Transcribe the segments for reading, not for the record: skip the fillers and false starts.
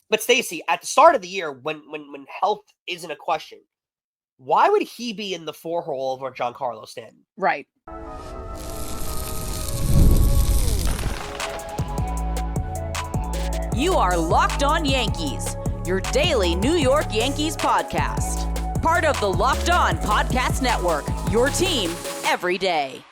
But Stacey, at the start of the year, when health isn't a question, why would he be in the 4 hole over Giancarlo Stanton? Right. You are Locked On Yankees, your daily New York Yankees podcast. Part of the Locked On Podcast Network, your team every day.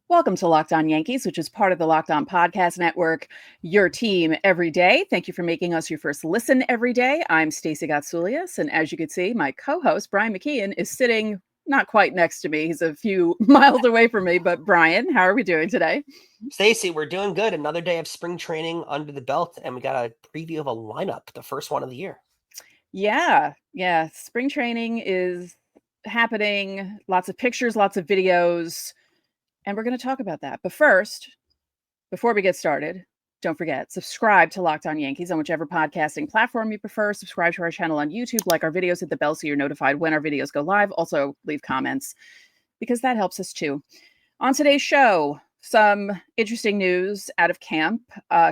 Welcome to Locked On Yankees, which is part of the Locked On Podcast Network, your team every day. Thank you for making us your first listen every day. I'm Stacey Gotsoulias, and as you can see, my co-host, Brian McKeon, is sitting not quite next to me. He's a few miles away from me, but Brian, how are we doing today? Stacey, we're doing good. Another day of spring training under the belt, and we got a preview of a lineup, the first one of the year. Yeah. Spring training is happening. Lots of pictures, lots of videos. And we're going to talk about that. But first, before we get started, don't forget, subscribe to Locked On Yankees on whichever podcasting platform you prefer. Subscribe to our channel on YouTube, like our videos, hit the bell so you're notified when our videos go live. Also, leave comments because that helps us too. On today's show, some interesting news out of camp.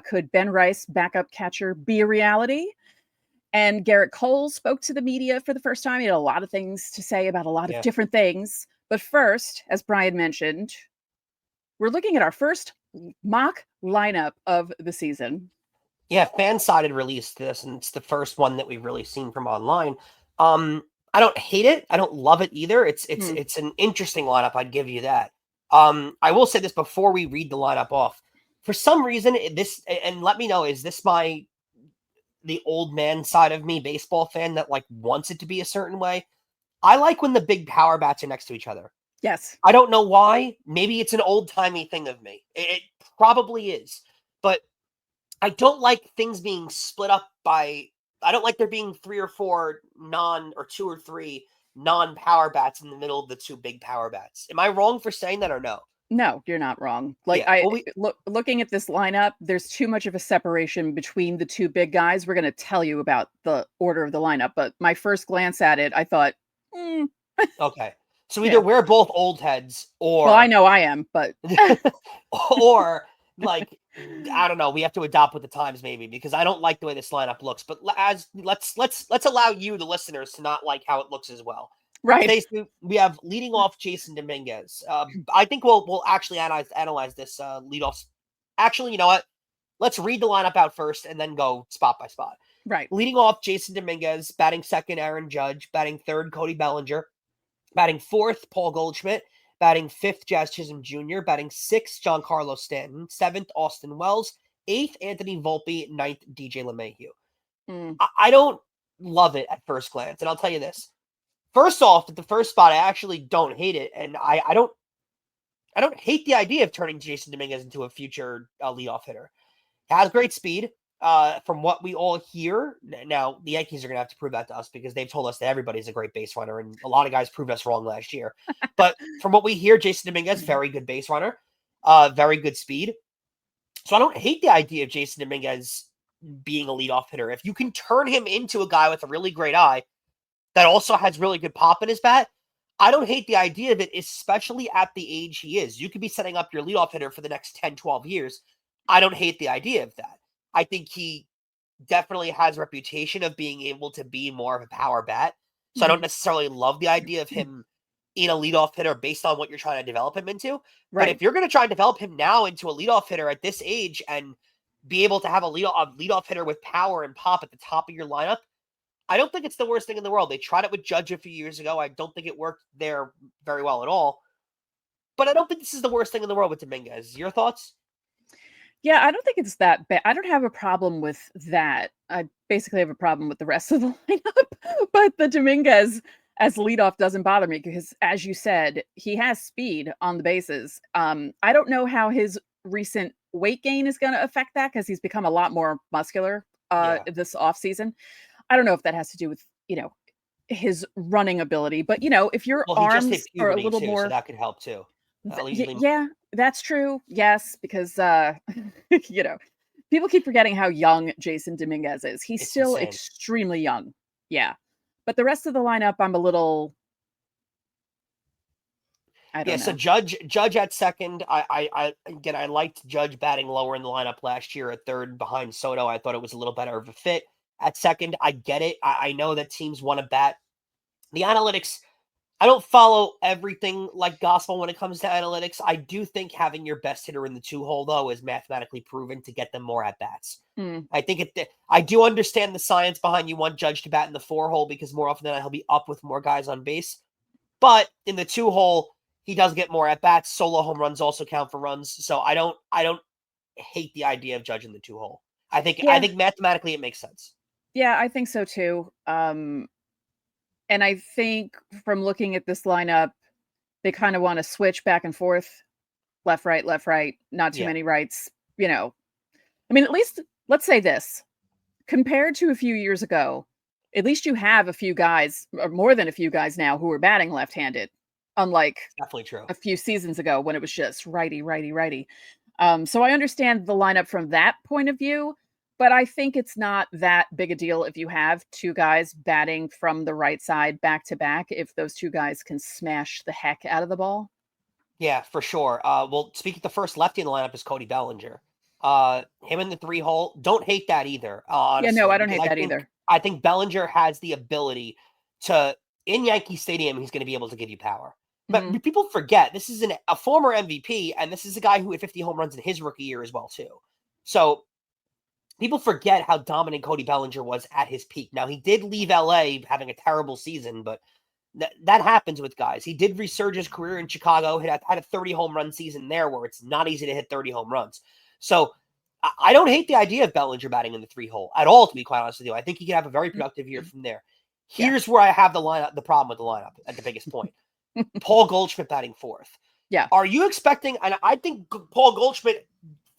Could Ben Rice, backup catcher, be a reality? And Gerrit Cole spoke to the media for the first time. He had a lot of things to say about a lot of different things. But first, as Brian mentioned, we're looking at our first mock lineup of the season. Yeah, FanSided released this, and it's the first one that we've really seen from online. I don't hate it. I don't love it either. It's an interesting lineup. I'd give you that. I will say this before we read the lineup off. For some reason, and let me know, is this the old man side of me, baseball fan, that like wants it to be a certain way? I like when the big power bats are next to each other. Yes. I don't know why. Maybe it's an old-timey thing of me. It probably is. But I don't like things being split up I don't like there being 3 or 4 or 2 or 3 non-power bats in the middle of the 2 big power bats. Am I wrong for saying that or no? No, you're not wrong. Looking at this lineup, there's too much of a separation between the 2 big guys. We're going to tell you about the order of the lineup. But my first glance at it, I thought, Okay. So either we're both old heads or... Well, I know I am, but... or, like, I don't know. We have to adopt with the times maybe because I don't like the way this lineup looks. But let's allow you, the listeners, to not like how it looks as well. Right. Basically, we have leading off Jason Dominguez. I think we'll actually analyze this leadoff. Actually, you know what? Let's read the lineup out first and then go spot by spot. Right. Leading off Jason Dominguez, batting second Aaron Judge, batting third Cody Bellinger, batting fourth Paul Goldschmidt, batting fifth Jazz Chisholm Jr., batting sixth Giancarlo Stanton, seventh Austin Wells, eighth Anthony Volpe, ninth DJ LeMahieu. I don't love it at first glance, and I'll tell you this. First off, at the first spot, I actually don't hate it, and I don't hate the idea of turning Jason Dominguez into a future leadoff hitter. He has great speed. From what we all hear, now the Yankees are going to have to prove that to us because they've told us that everybody's a great base runner, and a lot of guys proved us wrong last year. But from what we hear, Jason Dominguez, very good base runner, very good speed. So I don't hate the idea of Jason Dominguez being a leadoff hitter. If you can turn him into a guy with a really great eye that also has really good pop in his bat, I don't hate the idea of it, especially at the age he is. You could be setting up your leadoff hitter for the next 10, 12 years. I don't hate the idea of that. I think he definitely has a reputation of being able to be more of a power bat. So I don't necessarily love the idea of him in a leadoff hitter based on what you're trying to develop him into. Right. But if you're going to try and develop him now into a leadoff hitter at this age and be able to have a leadoff hitter with power and pop at the top of your lineup, I don't think it's the worst thing in the world. They tried it with Judge a few years ago. I don't think it worked there very well at all. But I don't think this is the worst thing in the world with Dominguez. Your thoughts? Yeah, I don't think it's that bad. I don't have a problem with that. I basically have a problem with the rest of the lineup. But the Dominguez as leadoff doesn't bother me because, as you said, he has speed on the bases. I don't know how his recent weight gain is going to affect that because he's become a lot more muscular this offseason. I don't know if that has to do with, his running ability. But, if your arms are a little more... So that could help too. Yeah, that's true. Yes, because people keep forgetting how young Jason Dominguez is. He's still insane. Extremely young. Yeah. But the rest of the lineup, I'm a little I don't know. So Judge at second. I liked Judge batting lower in the lineup last year at third behind Soto. I thought it was a little better of a fit. At second, I get it. I know that teams want to bat. The analytics, I don't follow everything like gospel when it comes to analytics. I do think having your best hitter in the 2-hole, though, is mathematically proven to get them more at-bats. I think I do understand the science behind you want Judge to bat in the 4-hole because more often than not, he'll be up with more guys on base. But in the 2-hole, he does get more at-bats. Solo home runs also count for runs. So I don't hate the idea of Judge in the 2-hole. I think mathematically it makes sense. Yeah, I think so too. And I think from looking at this lineup, they kind of want to switch back and forth, left, right, not too many rights. I mean, at least let's say this, compared to a few years ago, at least you have a few guys, or more than a few guys now, who are batting left-handed, unlike definitely true a few seasons ago when it was just righty. So I understand the lineup from that point of view. But I think it's not that big a deal if you have two guys batting from the right side back to back, if those two guys can smash the heck out of the ball. Yeah, for sure. Well, speaking, the first lefty in the lineup is Cody Bellinger. Him in the 3-hole. Don't hate that either. Honestly, I don't hate that either. I think Bellinger has the ability to, in Yankee Stadium, he's going to be able to give you power. But people forget, this is a former MVP, and this is a guy who hit 50 home runs in his rookie year as well, too. So people forget how dominant Cody Bellinger was at his peak. Now, he did leave LA having a terrible season, but that happens with guys. He did resurge his career in Chicago, had a 30 home run season there where it's not easy to hit 30 home runs. So I don't hate the idea of Bellinger batting in the 3-hole at all, to be quite honest with you. I think he could have a very productive year from there. Here's where I have the problem with the lineup at the biggest point. Paul Goldschmidt batting fourth. Yeah. Are you expecting, and I think Paul Goldschmidt,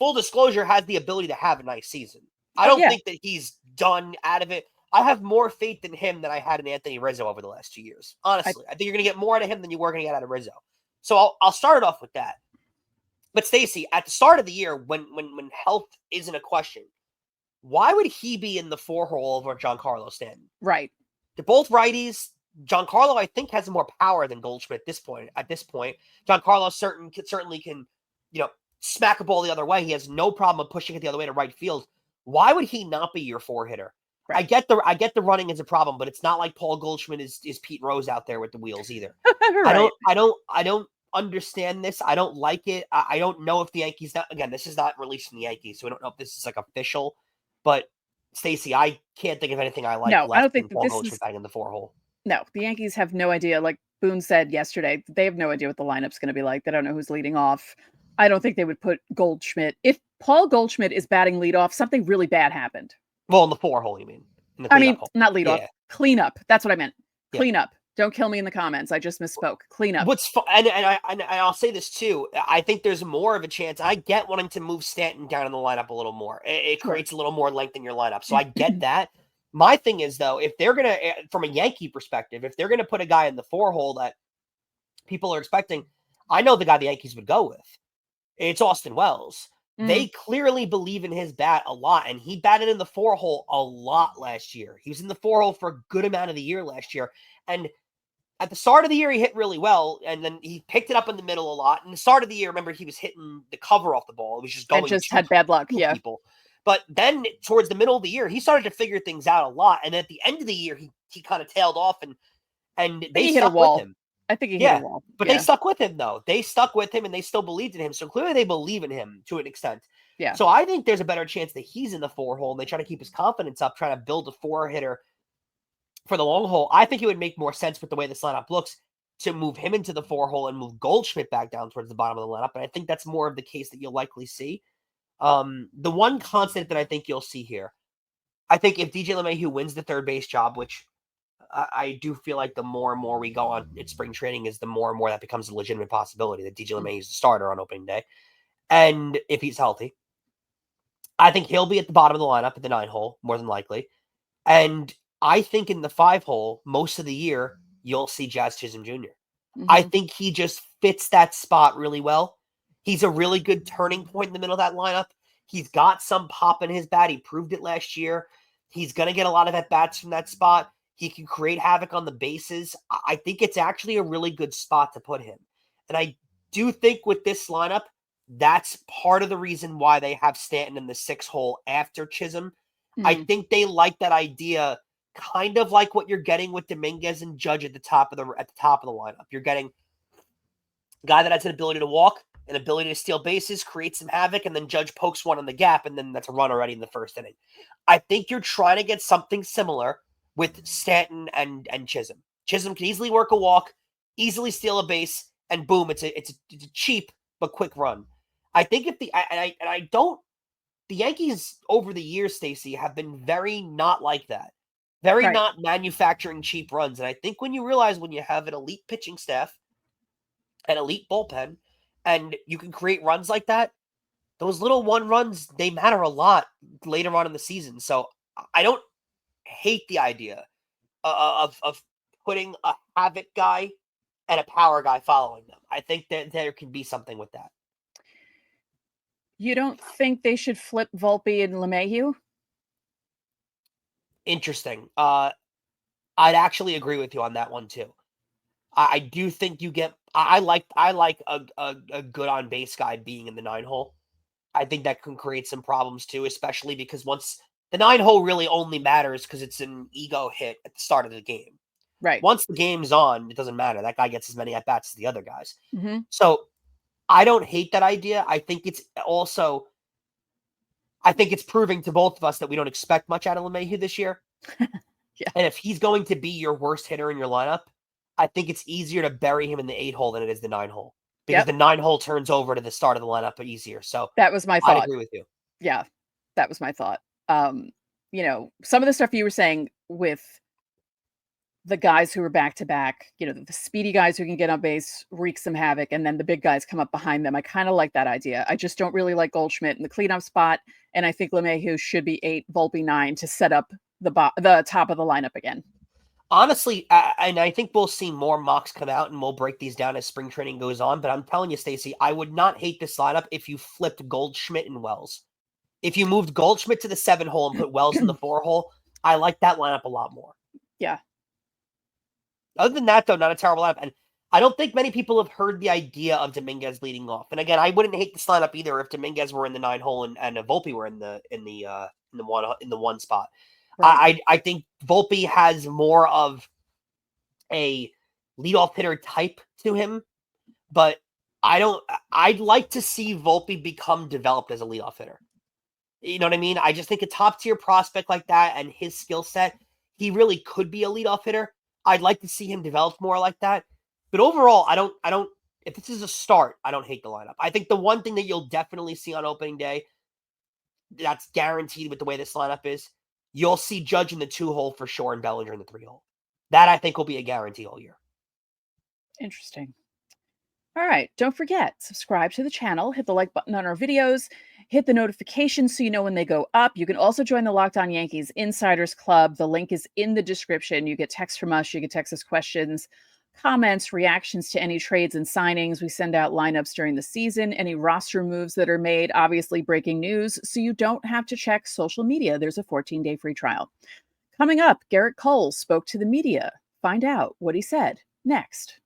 full disclosure, has the ability to have a nice season. I don't think that he's done out of it. I have more faith in him than I had in Anthony Rizzo over the last 2 years. Honestly, I think you're going to get more out of him than you were going to get out of Rizzo. So I'll start it off with that. But Stacey, at the start of the year, when health isn't a question, why would he be in the 4-hole over Giancarlo Stanton? Right. They're both righties. Giancarlo, I think, has more power than Goldschmidt at this point. Giancarlo certainly can, smack a ball the other way. He has no problem pushing it the other way to right field. Why would he not be your 4-hitter? Right. I get the running is a problem, but it's not like Paul Goldschmidt is Pete Rose out there with the wheels either. Right. I don't understand this. I don't like it. I don't know if the Yankees, again, this is not released from the Yankees, so I don't know if this is like official, but Stacey, I can't think of anything I like. No, I don't think Paul Goldschmidt batting in the 4-hole. No, the Yankees have no idea. Like Boone said yesterday, they have no idea what the lineup's going to be like. They don't know who's leading off. I don't think they would put Goldschmidt. If Paul Goldschmidt is batting leadoff, something really bad happened. Well, in the 4-hole, you mean? Not leadoff. Cleanup. That's what I meant. Cleanup. Don't kill me in the comments. I just misspoke. Cleanup. And I'll say this too. I think there's more of a chance. I get wanting to move Stanton down in the lineup a little more. It creates a little more length in your lineup. So I get that. My thing is, though, if they're going to, from a Yankee perspective, if they're going to put a guy in the 4-hole that people are expecting, I know the guy the Yankees would go with. It's Austin Wells. They clearly believe in his bat a lot, and he batted in the 4-hole a lot last year. He was in the 4-hole for a good amount of the year last year. And at the start of the year, he hit really well, and then he picked it up in the middle a lot. And the start of the year, remember, he was hitting the cover off the ball. It was just going. It just had bad luck, people. But then towards the middle of the year, he started to figure things out a lot. And at the end of the year, he kind of tailed off, and they stuck with him. I think he hit a wall. But they stuck with him, though. They stuck with him, and they still believed in him. So clearly they believe in him to an extent. Yeah. So I think there's a better chance that he's in the 4-hole, and they try to keep his confidence up, trying to build a 4-hitter for the long hole. I think it would make more sense with the way this lineup looks to move him into the 4-hole and move Goldschmidt back down towards the bottom of the lineup. And I think that's more of the case that you'll likely see. The one constant that I think you'll see here, I think if DJ LeMahieu wins the third base job, which I do feel like the more and more we go on in spring training is the more and more that becomes a legitimate possibility that DJ LeMahieu is the starter on opening day. And if he's healthy, I think he'll be at the bottom of the lineup at the 9-hole, more than likely. And I think in the 5-hole, most of the year, you'll see Jazz Chisholm Jr. I think he just fits that spot really well. He's a really good turning point in the middle of that lineup. He's got some pop in his bat. He proved it last year. He's going to get a lot of at-bats from that spot. He can create havoc on the bases. I think it's actually a really good spot to put him. And I do think with this lineup, that's part of the reason why they have Stanton in the 6 hole after Chisholm. I think they like that idea, kind of like what you're getting with Dominguez and Judge at the top of the lineup. You're getting a guy that has an ability to walk, an ability to steal bases, create some havoc, and then Judge pokes one on the gap, and then that's a run already in the first inning. I think you're trying to get something similar with Stanton and Chisholm. Chisholm can easily work a walk, easily steal a base, and boom, it's a cheap but quick run. I think if the Yankees over the years, Stacey, have been very not like that. Very not manufacturing cheap runs. And I think when you realize when you have an elite pitching staff, an elite bullpen, and you can create runs like that, those little one runs, they matter a lot later on in the season. So I don't hate the idea of putting a havoc guy and a power guy following them. I think that there can be something with that. You don't think they should flip Volpe and LeMahieu? Interesting. I'd actually agree with you on that one too. I do think you get. I like a good on base guy being in the 9 hole. I think that can create some problems too, especially because once the 9 hole really only matters because it's an ego hit at the start of the game. Right. Once the game's on, it doesn't matter. That guy gets as many at bats as the other guys. Mm-hmm. So I don't hate that idea. I think it's proving to both of us that we don't expect much out of LeMahieu this year. Yeah. And if he's going to be your worst hitter in your lineup, I think it's easier to bury him in the 8 hole than it is the 9 hole. Because the 9 hole turns over to the start of the lineup easier. So that was my thought. I agree with you. Yeah, that was my thought. Some of the stuff you were saying with the guys who were back to back, the speedy guys who can get on base, wreak some havoc, and then the big guys come up behind them. I kind of like that idea. I just don't really like Goldschmidt in the cleanup spot. And I think LeMahieu should be 8, Volpe 9 to set up the top of the lineup again. Honestly, and I think we'll see more mocks come out, and we'll break these down as spring training goes on. But I'm telling you, Stacey, I would not hate this lineup if you flipped Goldschmidt and Wells. If you moved Goldschmidt to the 7 hole and put Wells in the 4 hole, I like that lineup a lot more. Yeah. Other than that, though, not a terrible lineup. And I don't think many people have heard the idea of Dominguez leading off. And again, I wouldn't hate this lineup either if Dominguez were in the 9 hole and Volpe were in the 1 spot. Right. I think Volpe has more of a leadoff hitter type to him, but I'd like to see Volpe become developed as a leadoff hitter. You know what I mean? I just think a top tier prospect like that and his skill set, he really could be a leadoff hitter. I'd like to see him develop more like that. But overall, I don't, if this is a start, I don't hate the lineup. I think the one thing that you'll definitely see on opening day, that's guaranteed with the way this lineup is, you'll see Judge in the 2 hole for sure and Bellinger in the 3 hole. That I think will be a guarantee all year. Interesting. All right. Don't forget, subscribe to the channel, hit the like button on our videos, hit the notifications so you know when they go up. You can also join the Locked On Yankees Insiders Club. The link is in the description. You get texts from us. You can text us questions, comments, reactions to any trades and signings. We send out lineups during the season, any roster moves that are made, obviously breaking news, so you don't have to check social media. There's a 14-day free trial. Coming up, Gerrit Cole spoke to the media. Find out what he said next.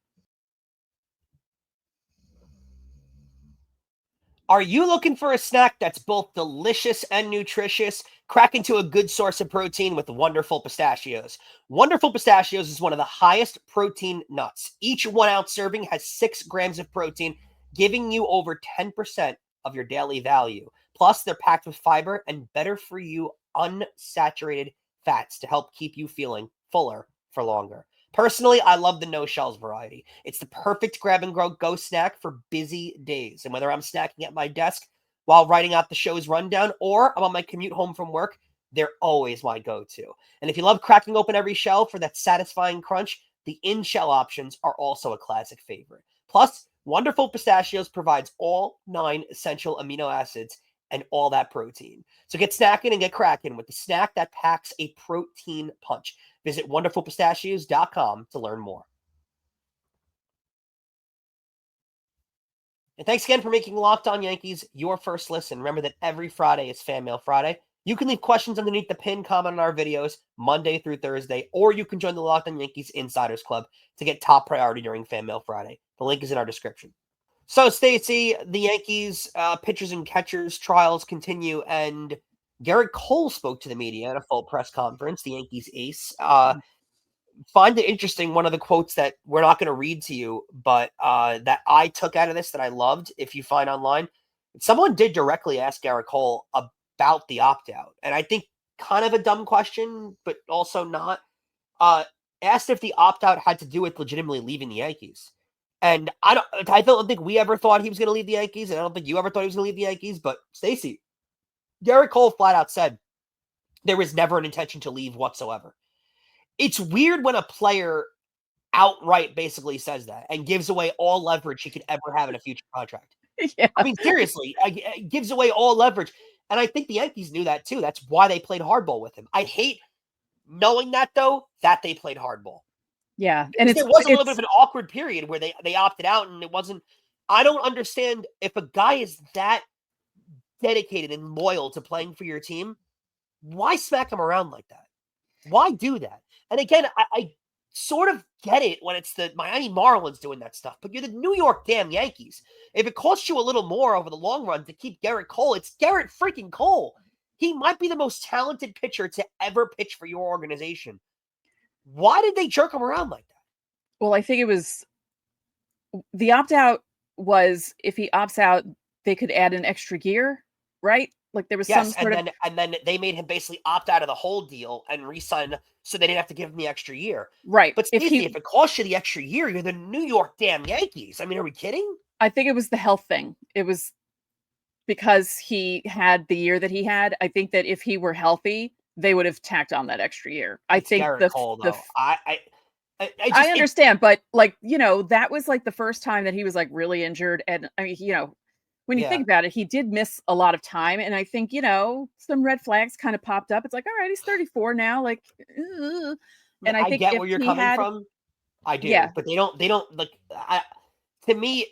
Are you looking for a snack that's both delicious and nutritious? Crack into a good source of protein with Wonderful Pistachios. Wonderful Pistachios is one of the highest protein nuts. Each 1 ounce serving has 6 grams of protein, giving you over 10% of your daily value. Plus, they're packed with fiber and better for you unsaturated fats to help keep you feeling fuller for longer. Personally, I love the no shells variety. It's the perfect grab and go snack for busy days. And whether I'm snacking at my desk while writing out the show's rundown or I'm on my commute home from work, they're always my go-to. And if you love cracking open every shell for that satisfying crunch, the in-shell options are also a classic favorite. Plus, Wonderful Pistachios provides all 9 essential amino acids and all that protein. So get snacking and get cracking with the snack that packs a protein punch. Visit wonderfulpistachios.com to learn more. And thanks again for making Locked On Yankees your first listen. Remember that every Friday is Fan Mail Friday. You can leave questions underneath the pinned comment on our videos Monday through Thursday, or you can join the Locked On Yankees Insiders Club to get top priority during Fan Mail Friday. The link is in our description. So, Stacey, the Yankees pitchers and catchers trials continue, and Gerrit Cole spoke to the media at a full press conference, the Yankees ace. Find it interesting, one of the quotes that we're not going to read to you, but that I took out of this that I loved, if you find online, someone did directly ask Gerrit Cole about the opt-out. And I think kind of a dumb question, but also not. Asked if the opt-out had to do with legitimately leaving the Yankees. And I don't think we ever thought he was going to leave the Yankees, and I don't think you ever thought he was going to leave the Yankees. But Stacey, Gerrit Cole flat out said there was never an intention to leave whatsoever. It's weird when a player outright basically says that and gives away all leverage he could ever have in a future contract. Yeah. I mean, seriously, gives away all leverage. And I think the Yankees knew that too. That's why they played hardball with him. I hate knowing that, though, that they played hardball. Yeah. And there was a little bit of an awkward period where they opted out, and it wasn't. I don't understand if a guy is that dedicated and loyal to playing for your team, why smack him around like that? Why do that? And again, I sort of get it when it's the Miami Marlins doing that stuff, but you're the New York damn Yankees. If it costs you a little more over the long run to keep Gerrit Cole, it's Gerrit freaking Cole. He might be the most talented pitcher to ever pitch for your organization. Why did they jerk him around like that? Well, I think it was the opt-out was if he opts out, they could add an extra year, right? Like there was some sort of... And then they made him basically opt out of the whole deal and re-sign so they didn't have to give him the extra year. Right. But Stacey, if it costs you the extra year, you're the New York damn Yankees. I mean, are we kidding? I think it was the health thing. It was because he had the year that he had. I think that if he were healthy, they would have tacked on that extra year. I think Garrett Cole, though. I understand, but like, that was like the first time that he was like really injured. And I mean, when you think about it, he did miss a lot of time. And I think, some red flags kind of popped up. It's like, all right, he's 34 now. Like, and I think get where you're coming from. I do. Yeah. But they don't like, to me.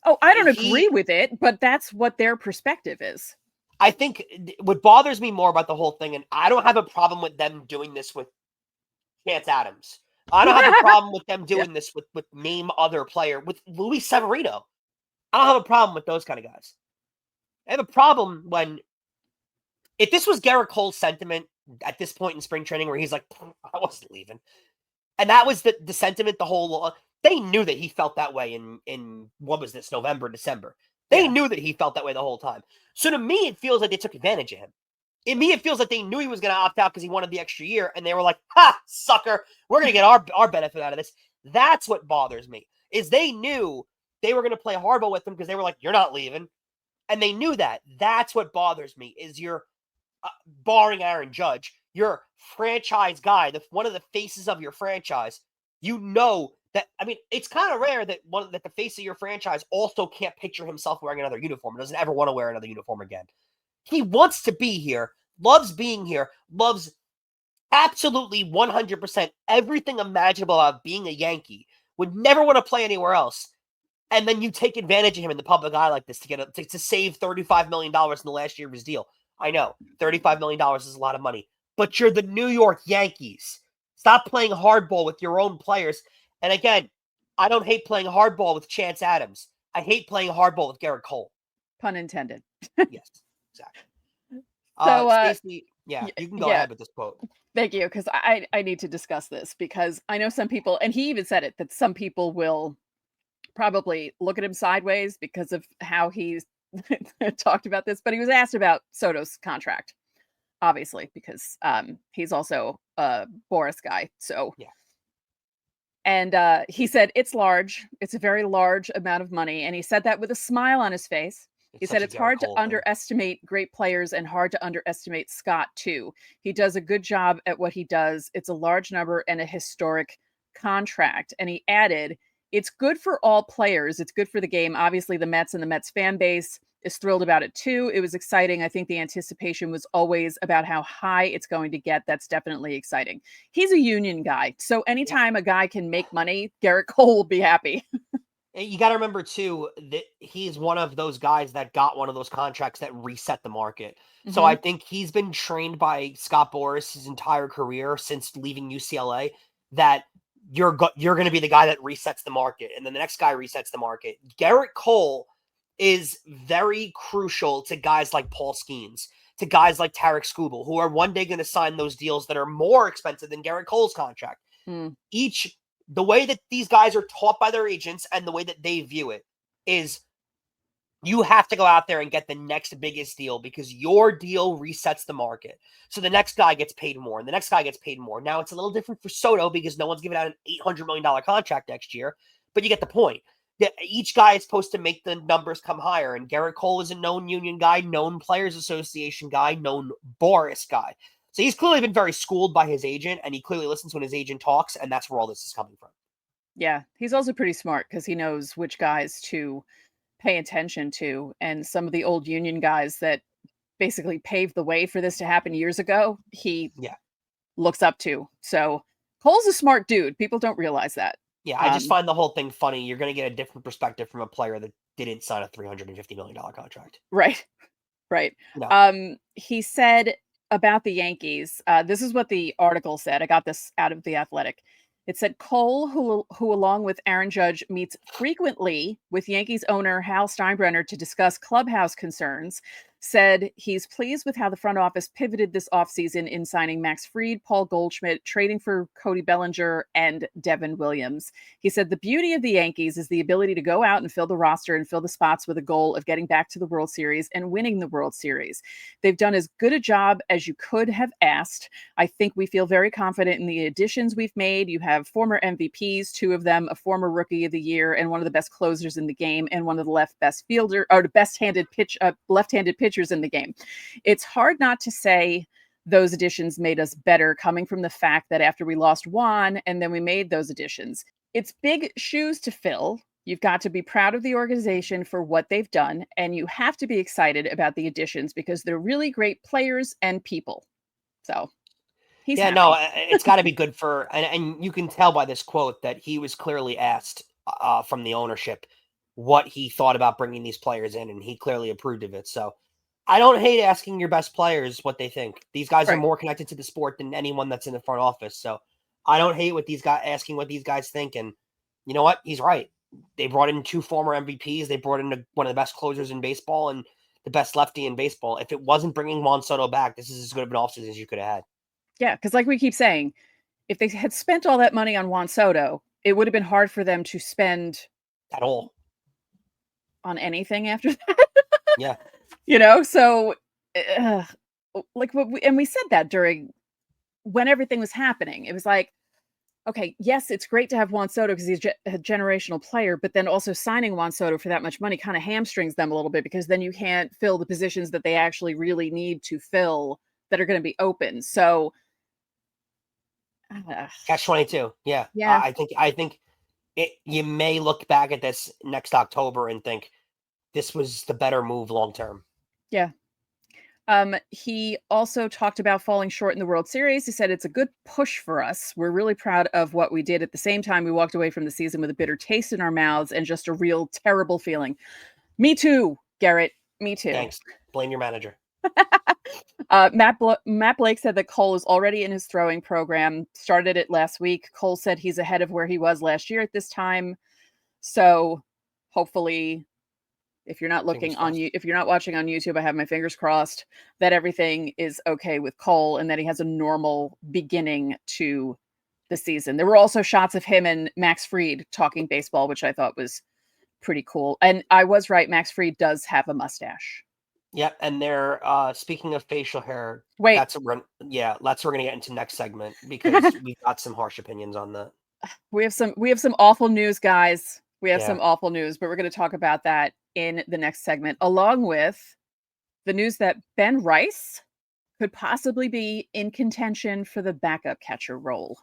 I don't agree with it, but that's what their perspective is. I think what bothers me more about the whole thing, and I don't have a problem with them doing this with Chance Adams. I don't have a problem with them doing this with name other player, with Luis Severino. I don't have a problem with those kind of guys. I have a problem if this was Gerrit Cole's sentiment at this point in spring training where he's like, I wasn't leaving. And that was the sentiment they knew that he felt that way in what was this, November, December. They knew that he felt that way the whole time. So to me, it feels like they took advantage of him. To me, it feels like they knew he was going to opt out because he wanted the extra year, and they were like, ha, sucker, we're going to get our benefit out of this. That's what bothers me, is they knew they were going to play hardball with him because they were like, you're not leaving. And they knew that. That's what bothers me, is you're, barring Aaron Judge, your franchise guy, one of the faces of your franchise, that, I mean, it's kind of rare that that the face of your franchise also can't picture himself wearing another uniform, doesn't ever want to wear another uniform again. He wants to be here, loves being here, loves absolutely 100% everything imaginable about being a Yankee, would never want to play anywhere else. And then you take advantage of him in the public eye like this to save $35 million in the last year of his deal. I know, $35 million is a lot of money, but you're the New York Yankees. Stop playing hardball with your own players. And again, I don't hate playing hardball with Chance Adams. I hate playing hardball with Gerrit Cole. Pun intended. Yes, exactly. So, Stacey, you can go ahead with this quote. Thank you, because I need to discuss this, because I know some people, and he even said it, that some people will probably look at him sideways because of how he's talked about this, but he was asked about Soto's contract, obviously, because he's also a Boris guy. So yeah. And he said, it's large. It's a very large amount of money. And he said that with a smile on his face. He said it's hard to underestimate great players and hard to underestimate Scott, too. He does a good job at what he does. It's a large number and a historic contract. And he added, it's good for all players. It's good for the game. Obviously, the Mets and the Mets fan base is thrilled about it, too. It was exciting. I think the anticipation was always about how high it's going to get. That's definitely exciting. He's a union guy. So anytime a guy can make money, Gerrit Cole will be happy. You got to remember, too, that he's one of those guys that got one of those contracts that reset the market. Mm-hmm. So I think he's been trained by Scott Boras his entire career since leaving UCLA, that you're going to be the guy that resets the market, and then the next guy resets the market. Gerrit Cole is very crucial to guys like Paul Skeens, to guys like Tarek Skubal, who are one day going to sign those deals that are more expensive than Gerrit Cole's contract. The way that these guys are taught by their agents and the way that they view it is you have to go out there and get the next biggest deal because your deal resets the market. So the next guy gets paid more and the next guy gets paid more. Now it's a little different for Soto because no one's giving out an $800 million contract next year, but you get the point. Each guy is supposed to make the numbers come higher, and Gerrit Cole is a known union guy, known Players Association guy, known Boris guy. So he's clearly been very schooled by his agent, and he clearly listens when his agent talks, and that's where all this is coming from. Yeah, he's also pretty smart because he knows which guys to pay attention to, and some of the old union guys that basically paved the way for this to happen years ago, he looks up to. So Cole's a smart dude. People don't realize that. Yeah, I just find the whole thing funny. You're going to get a different perspective from a player that didn't sign a $350 million contract. Right. No. He said about the Yankees, this is what the article said. I got this out of The Athletic. It said Cole, who along with Aaron Judge meets frequently with Yankees owner Hal Steinbrenner to discuss clubhouse concerns, said he's pleased with how the front office pivoted this offseason in signing Max Fried, Paul Goldschmidt, trading for Cody Bellinger, and Devin Williams. He said the beauty of the Yankees is the ability to go out and fill the roster and fill the spots with a goal of getting back to the World Series and winning the World Series. They've done as good a job as you could have asked. I think we feel very confident in the additions we've made. You have former MVPs, two of them a former Rookie of the Year and one of the best closers in the game and one of the left-handed pitchers in the game. It's hard not to say those additions made us better, coming from the fact that after we lost Juan and then we made those additions. It's big shoes to fill. You've got to be proud of the organization for what they've done, and you have to be excited about the additions because they're really great players and people. So he's happy. It's got to be good for, and you can tell by this quote that he was clearly asked from the ownership what he thought about bringing these players in, and he clearly approved of it. So I don't hate asking your best players what they think. These guys are more connected to the sport than anyone that's in the front office. So I don't hate what these guys asking what these guys think. And you know what? He's right. They brought in two former MVPs. They brought in one of the best closers in baseball and the best lefty in baseball. If it wasn't bringing Juan Soto back, this is as good of an offseason as you could have had. Yeah, because like we keep saying, if they had spent all that money on Juan Soto, it would have been hard for them to spend at all on anything after that. Yeah. So we said that during when everything was happening. It was like, okay, yes, it's great to have Juan Soto because he's a generational player, but then also signing Juan Soto for that much money kind of hamstrings them a little bit because then you can't fill the positions that they actually really need to fill that are going to be open. So Catch-22. Yeah. I think you may look back at this next October and think this was the better move long-term. Yeah. He also talked about falling short in the World Series. He said it's a good push for us. We're really proud of what we did. At the same time, we walked away from the season with a bitter taste in our mouths and just a real terrible feeling. Me too, Garrett. Me too. Thanks. Blame your manager. Matt Blake said that Cole is already in his throwing program. Started it last week. Cole said he's ahead of where he was last year at this time. So hopefully, if you're not watching on YouTube, I have my fingers crossed that everything is okay with Cole and that he has a normal beginning to the season. There were also shots of him and Max Fried talking baseball, which I thought was pretty cool. And I was right. Max Fried does have a mustache. Yep, and they're speaking of facial hair. Wait, that's what we're gonna get into next segment because we've got some harsh opinions on that. We have some awful news, guys. We have some awful news, but we're going to talk about that in the next segment, along with the news that Ben Rice could possibly be in contention for the backup catcher role.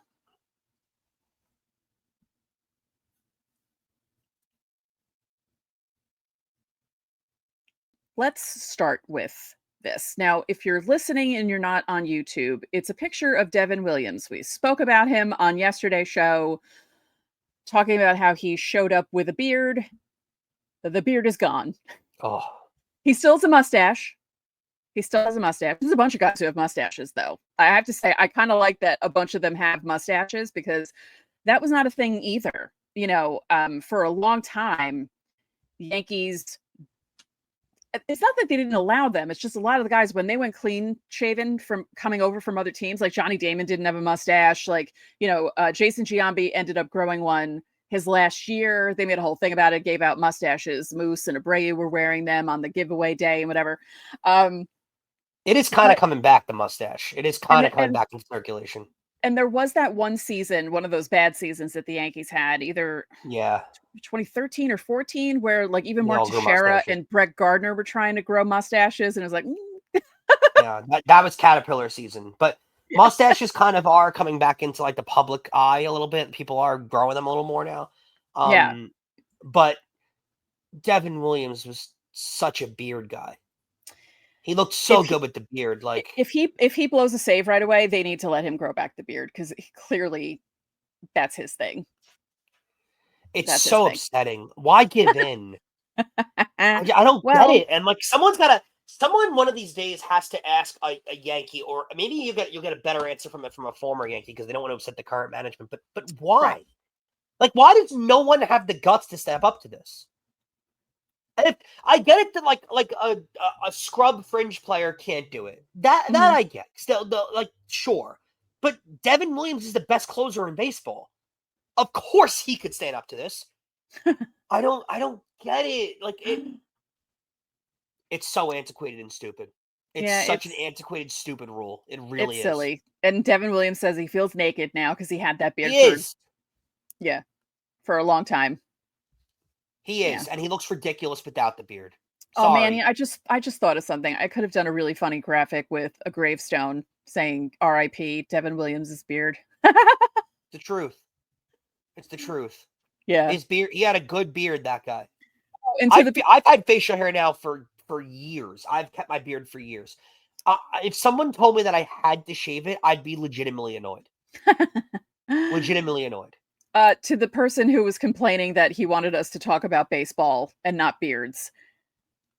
Let's start with this. Now, if you're listening and you're not on YouTube, it's a picture of Devin Williams. We spoke about him on yesterday's show, talking about how he showed up with a beard. The beard is gone. Oh. He still has a mustache. There's a bunch of guys who have mustaches, though. I have to say, I kind of like that a bunch of them have mustaches because that was not a thing either. For a long time, the Yankees, it's not that they didn't allow them. It's just a lot of the guys, when they went clean shaven from coming over from other teams, like Johnny Damon didn't have a mustache. Like, Jason Giambi ended up growing one his last year. They made a whole thing about it, gave out mustaches. Moose and Abreu were wearing them on the giveaway day and whatever. It is kind of coming back, the mustache. It is kind of coming back in circulation. And there was that one season, one of those bad seasons that the Yankees had, either 2013 or 14, where like even Mark Teixeira and Brett Gardner were trying to grow mustaches, and it was like, yeah, that was caterpillar season. But mustaches kind of are coming back into like the public eye a little bit. People are growing them a little more now. But Devin Williams was such a beard guy. He looked so good with the beard. Like if he blows a save right away, they need to let him grow back the beard, because clearly that's his thing. It's so upsetting. Why give in? I don't get it. And like someone one of these days has to ask a Yankee, or maybe you'll get a better answer from a former Yankee, because they don't want to upset the current management. But why? Right. Like, why does no one have the guts to step up to this? And if I get it that like a scrub fringe player can't do it. That I get. Still, sure. But Devin Williams is the best closer in baseball. Of course he could stand up to this. I don't get it. Like it's so antiquated and stupid. It's such an antiquated, stupid rule. It really is silly. And Devin Williams says he feels naked now because he had that beard for a long time. He is, and he looks ridiculous without the beard. Sorry. Oh man, I just thought of something. I could have done a really funny graphic with a gravestone saying "R.I.P. Devin Williams' beard." The truth. It's the truth. Yeah, his beard. He had a good beard. That guy. I've had facial hair now for years. I've kept my beard for years. If someone told me that I had to shave it, I'd be legitimately annoyed. Legitimately annoyed. To the person who was complaining that he wanted us to talk about baseball and not beards,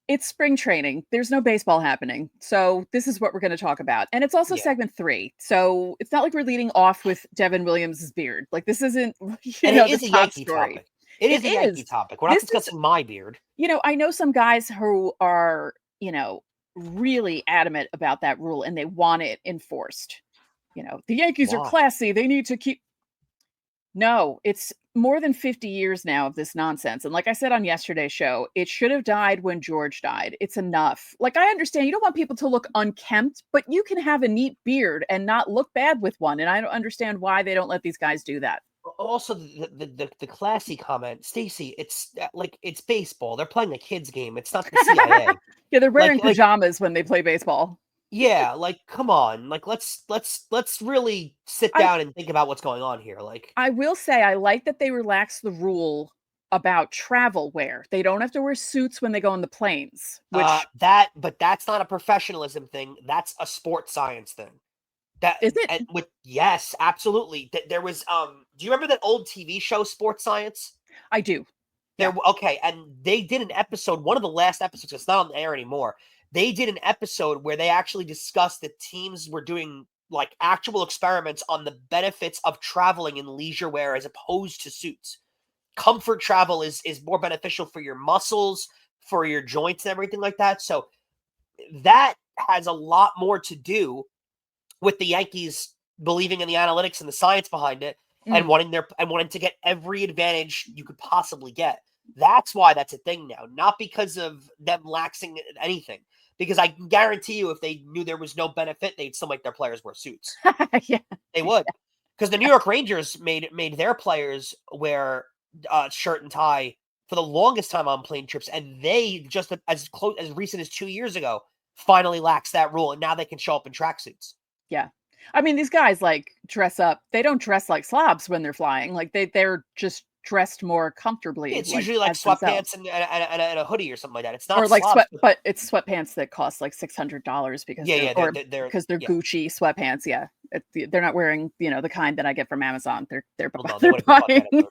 it's spring training. There's no baseball happening. So this is what we're going to talk about. And it's also segment 3. So it's not like we're leading off with Devin Williams' beard. Like this isn't, it is a Yankee topic. It is a Yankee topic. We're not discussing my beard. I know some guys who are, really adamant about that rule and they want it enforced. The Yankees are classy. They need to keep. No, it's more than 50 years now of this nonsense. And like I said on yesterday's show, it should have died when George died. It's enough. Like, I understand you don't want people to look unkempt, but you can have a neat beard and not look bad with one. And I don't understand why they don't let these guys do that. Also, the classy comment, Stacey, it's like it's baseball. They're playing a kid's game. It's not the CIA. Yeah, they're wearing pajamas when they play baseball. Yeah, like come on, like let's really sit down and think about what's going on here. Like, I will say, I like that they relaxed the rule about travel wear. They don't have to wear suits when they go on the planes. Which but that's not a professionalism thing. That's a sports science thing. That is it. Yes, absolutely. There was do you remember that old TV show Sports Science? I do. Okay, and they did an episode. One of the last episodes. It's not on the air anymore. They did an episode where they actually discussed that teams were doing like actual experiments on the benefits of traveling in leisure wear as opposed to suits. Comfort travel is more beneficial for your muscles, for your joints and everything like that. So that has a lot more to do with the Yankees believing in the analytics and the science behind it and wanting to get every advantage you could possibly get. That's why that's a thing now, not because of them laxing anything. Because I can guarantee you, if they knew there was no benefit, they'd still make their players wear suits. Yeah, they would. Because the New York Rangers made their players wear shirt and tie for the longest time on plane trips, and they just as recent as 2 years ago finally laxed that rule, and now they can show up in tracksuits. Yeah, I mean these guys like dress up. They don't dress like slobs when they're flying. Like they're just dressed more comfortably. It's usually like sweatpants and a hoodie or something like that. It's not or like but it's sweatpants that cost like $600 because they're Gucci sweatpants. Yeah, they're not wearing the kind that I get from Amazon. They're buying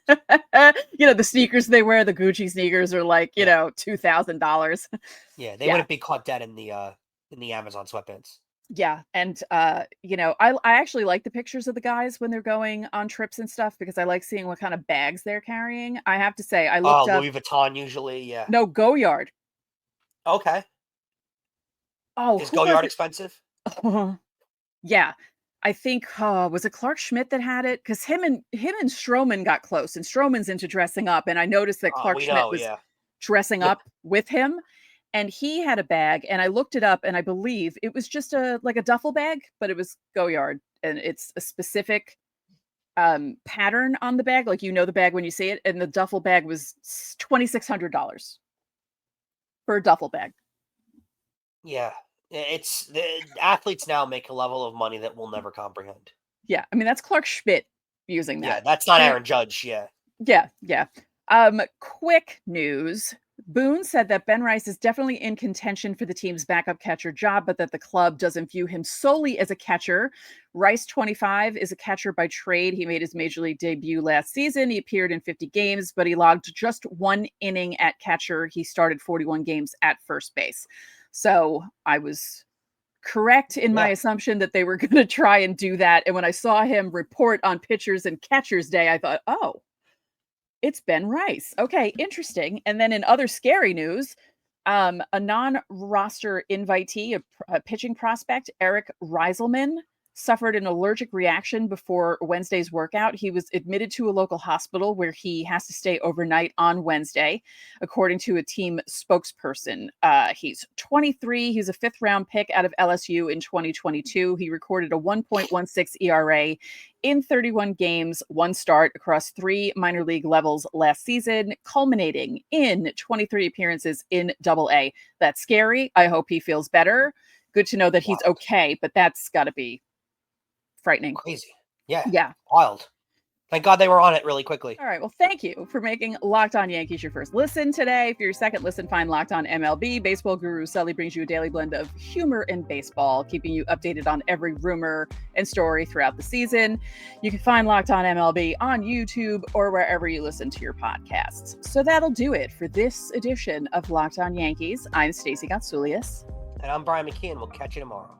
the sneakers they wear. The Gucci sneakers are like $2,000. Yeah, they wouldn't be caught dead in the Amazon sweatpants. Yeah. And, I actually like the pictures of the guys when they're going on trips and stuff because I like seeing what kind of bags they're carrying. I have to say, I looked up. Louis Vuitton usually, yeah. No, Goyard. Okay. Oh, Is who was Goyard it? expensive? Yeah. I think, was it Clark Schmidt that had it? Because him and Stroman got close, and Stroman's into dressing up. And I noticed that Clark We Schmidt know, was yeah. dressing Yeah. up with him. And he had a bag, and I looked it up, and I believe it was just a duffel bag, but it was Goyard, and it's a specific pattern on the bag, like the bag when you see it, and the duffel bag was $2,600 for a duffel bag. Yeah, it's the athletes now make a level of money that we'll never comprehend. Yeah, I mean that's Clark Schmidt using that. Yeah, that's not Aaron Judge. Yeah. Yeah. Quick news. Boone said that Ben Rice is definitely in contention for the team's backup catcher job, but that the club doesn't view him solely as a catcher. Rice, 25, is a catcher by trade. He made his major league debut last season. He appeared in 50 games, but he logged just 1 inning at catcher. He started 41 games at first base. So I was correct in my assumption that they were going to try and do that. And when I saw him report on Pitchers and Catchers Day, I thought, oh, it's Ben Rice. Okay, interesting. And then in other scary news, a non-roster invitee, a pitching prospect, Eric Reiselman, suffered an allergic reaction before Wednesday's workout. He was admitted to a local hospital where he has to stay overnight on Wednesday, according to a team spokesperson. He's 23. He's a 5th-round pick out of LSU in 2022. He recorded a 1.16 ERA in 31 games, 1 start across 3 minor league levels last season, culminating in 23 appearances in AA. That's scary. I hope he feels better. Good to know that he's okay, but that's got to be frightening. Crazy. Yeah. Yeah. Wild. Thank God they were on it really quickly. All right. Well, thank you for making Locked On Yankees your first listen today. For your second listen, find Locked On MLB. Baseball guru Sully brings you a daily blend of humor and baseball, keeping you updated on every rumor and story throughout the season. You can find Locked On MLB on YouTube or wherever you listen to your podcasts. So that'll do it for this edition of Locked On Yankees. I'm Stacey Gotsoulias. And I'm Brian McKeon. We'll catch you tomorrow.